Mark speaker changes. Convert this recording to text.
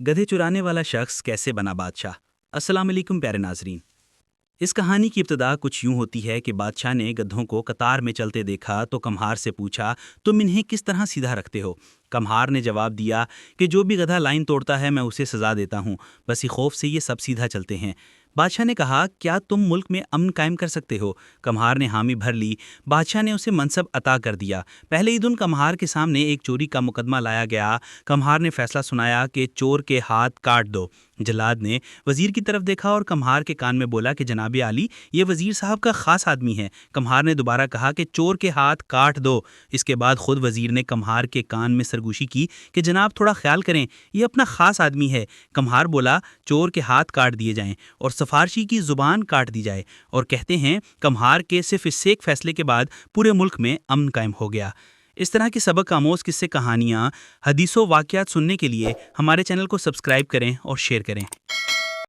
Speaker 1: गधे चुराने वाला शख्स कैसे बना बादशाह। अस्सलाम वालेकुम प्यारे नाजरीन। इस कहानी की इब्तिदा कुछ यूं होती है कि बादशाह ने गधों को कतार में चलते देखा तो कम्हार से पूछा, तुम इन्हें किस तरह सीधा रखते हो। कम्हार ने जवाब दिया कि जो भी गधा लाइन तोड़ता है मैं उसे सजा देता हूँ, बस खौफ से ये सब सीधा चलते हैं। बादशाह ने कहा, क्या तुम मुल्क में अमन कायम कर सकते हो। कम्हार ने हामी भर ली। बादशाह ने उसे मनसब अता कर दिया। पहले ही दिन कम्हार के सामने एक चोरी का मुकदमा लाया गया। कम्हार ने फैसला सुनाया कि चोर के हाथ काट दो। जल्लाद ने वजीर की तरफ देखा और कम्हार के कान में बोला कि जनाब आली, ये वजीर साहब का खास आदमी है। कम्हार ने दोबारा कहा कि चोर के हाथ काट दो। इसके बाद खुद वजीर ने कम्हार के कान में सरगोशी की कि जनाब थोड़ा ख्याल करें, ये अपना खास आदमी है। कम्हार बोला, चोर के हाथ काट दिए जाएं और सफारशी की जुबान काट दी जाए। और कहते हैं कम्हार के सिर्फ इससे एक फैसले के बाद पूरे मुल्क में अमन कायम हो गया। इस तरह के सबक आमोज किस्से, कहानियाँ, हदीसों, वाक़यात सुनने के लिए हमारे चैनल को सब्सक्राइब करें और शेयर करें।